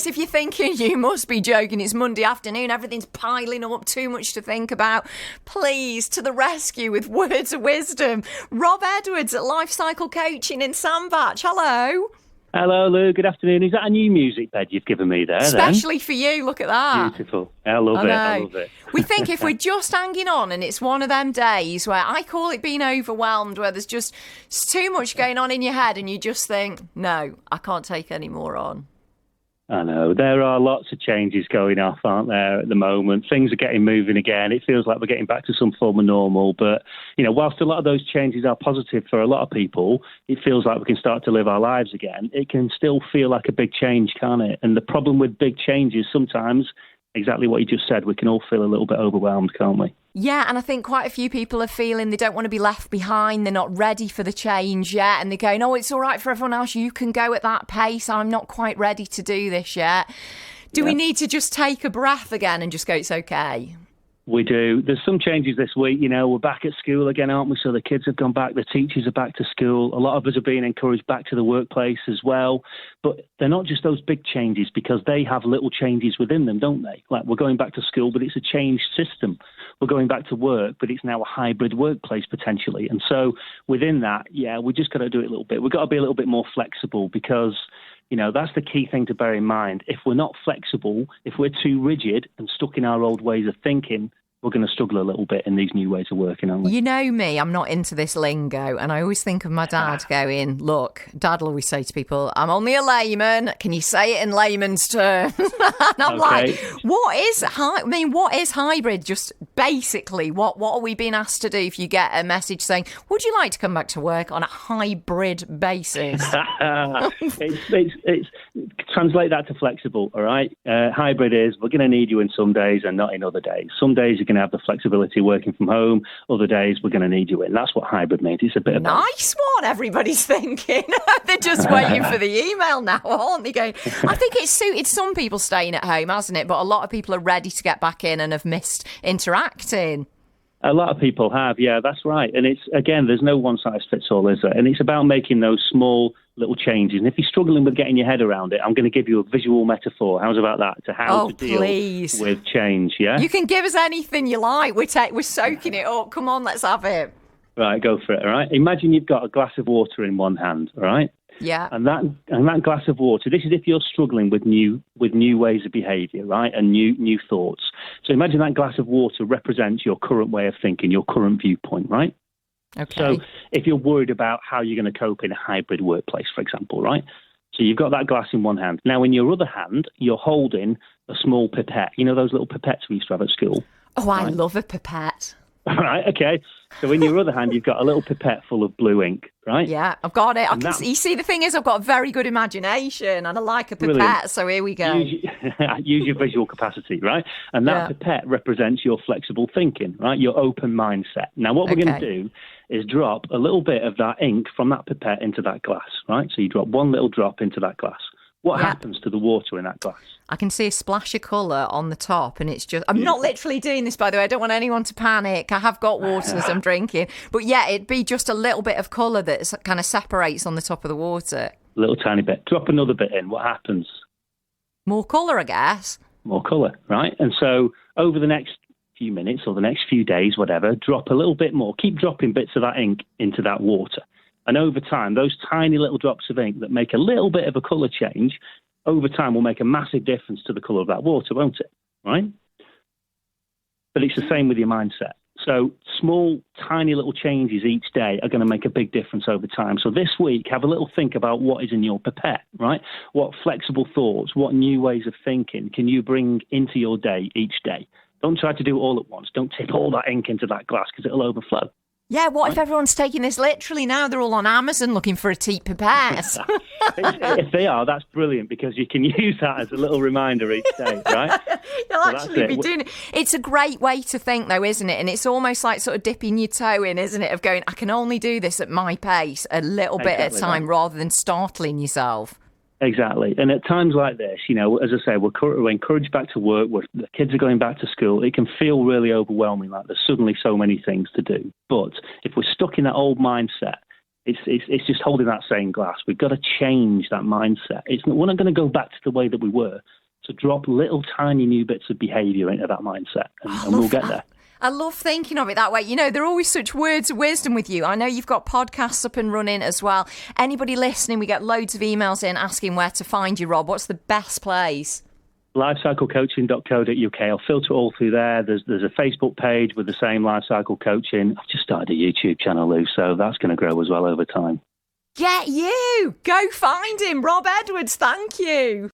this if you're thinking you must be joking. It's Monday afternoon, everything's piling up, too much to think about. Please, to the rescue with words of wisdom. Rob Edwards at Life Cycle Coaching in Sandbach. Hello. Hello, Lou. Good afternoon. Is that a new music bed you've given me there? Especially for you. Look at that. Beautiful. I love it. We think if we're just hanging on and it's one of them days where I call it being overwhelmed, where there's just too much going on in your head and you just think, no, I can't take any more on. I know. There are lots of changes going off, aren't there, at the moment? Things are getting moving again. It feels like we're getting back to some form of normal. But, whilst a lot of those changes are positive for a lot of people, it feels like we can start to live our lives again. It can still feel like a big change, can't it? And the problem with big changes sometimes, exactly what you just said, we can all feel a little bit overwhelmed, can't we? Yeah, and I think quite a few people are feeling they don't want to be left behind. They're not ready for the change yet. And they're going, it's all right for everyone else. You can go at that pace. I'm not quite ready to do this yet. Do we need to just take a breath again and just go, it's okay? We do. There's some changes this week. We're back at school again, aren't we? So the kids have gone back. The teachers are back to school. A lot of us are being encouraged back to the workplace as well. But they're not just those big changes because they have little changes within them, don't they? Like we're going back to school, but it's a changed system. We're going back to work, but it's now a hybrid workplace potentially. And so within that, we just got to do it a little bit. We've got to be a little bit more flexible because that's the key thing to bear in mind. If we're not flexible, if we're too rigid and stuck in our old ways of thinking, we're going to struggle a little bit in these new ways of working, aren't we? You know me, I'm not into this lingo. And I always think of my dad going, look, Dad will always say to people, I'm only a layman. Can you say it in layman's terms? And I'm like, what is hybrid? Just basically, what are we being asked to do if you get a message saying, would you like to come back to work on a hybrid basis? it's translate that to flexible, all right? Hybrid is we're going to need you in some days and not in other days. Some days you're going to have the flexibility working from home. Other days we're going to need you in. That's what hybrid means. It's a bit of nice one. Everybody's thinking. They're just waiting for the email now, aren't they? Going, I think it's suited some people staying at home, hasn't it? But a lot of people are ready to get back in and have missed interacting. A lot of people have, yeah, that's right. And it's, again, there's no one size fits all, is there? And it's about making those small little changes. And if you're struggling with getting your head around it, I'm going to give you a visual metaphor. How's about that? To how to deal with change, yeah? You can give us anything you like. We're soaking it up. Come on, let's have it. Right, go for it, all right? Imagine you've got a glass of water in one hand, all right? Yeah. And that glass of water, this is if you're struggling with new ways of behaviour, right? And new thoughts. So imagine that glass of water represents your current way of thinking, your current viewpoint, right? Okay. So if you're worried about how you're going to cope in a hybrid workplace, for example, right? So you've got that glass in one hand. Now, in your other hand, you're holding a small pipette. You know those little pipettes we used to have at school? Oh, right? I love a pipette. All right, okay. So in your other hand, you've got a little pipette full of blue ink, right? Yeah, I've got it. You see, the thing is, I've got a very good imagination and I like a pipette, brilliant. So here we go. Use your visual capacity, right? And that pipette represents your flexible thinking, right? Your open mindset. Now, what we're going to do is drop a little bit of that ink from that pipette into that glass, right? So you drop one little drop into that glass. What happens to the water in that glass? I can see a splash of colour on the top, and it's just... I'm not literally doing this, by the way. I don't want anyone to panic. I have got water as I'm drinking. But yeah, it'd be just a little bit of colour that kind of separates on the top of the water. A little tiny bit. Drop another bit in. What happens? More colour, I guess. More colour, right? And so over the next few minutes or the next few days, whatever, drop a little bit more. Keep dropping bits of that ink into that water. And over time, those tiny little drops of ink that make a little bit of a colour change, over time will make a massive difference to the colour of that water, won't it? Right? But it's the same with your mindset. So small, tiny little changes each day are going to make a big difference over time. So this week, have a little think about what is in your pipette, right? What flexible thoughts, what new ways of thinking can you bring into your day each day? Don't try to do it all at once. Don't tip all that ink into that glass because it'll overflow. Yeah, what if everyone's taking this literally now? They're all on Amazon looking for a teat pipette. If they are, that's brilliant because you can use that as a little reminder each day, right? You'll actually be doing it. It's a great way to think, though, isn't it? And it's almost like sort of dipping your toe in, isn't it? Of going, I can only do this at my pace, a little bit at a time, rather than startling yourself. Exactly. And at times like this, you know, as I say, we're encouraged back to work, the kids are going back to school. It can feel really overwhelming, like there's suddenly so many things to do. But if we're stuck in that old mindset, It's just holding that same glass. We've got to change that mindset. We're not going to go back to the way that we were. So drop little tiny new bits of behaviour into that mindset, and we'll get there. I love thinking of it that way. You know, there are always such words of wisdom with you. I know you've got podcasts up and running as well. Anybody listening, we get loads of emails in asking where to find you, Rob. What's the best place? Lifecyclecoaching.co.uk. I'll filter it all through there. There's a Facebook page with the same life cycle coaching. I've just started a YouTube channel, Lou, so that's going to grow as well over time. Get you! Go find him, Rob Edwards. Thank you.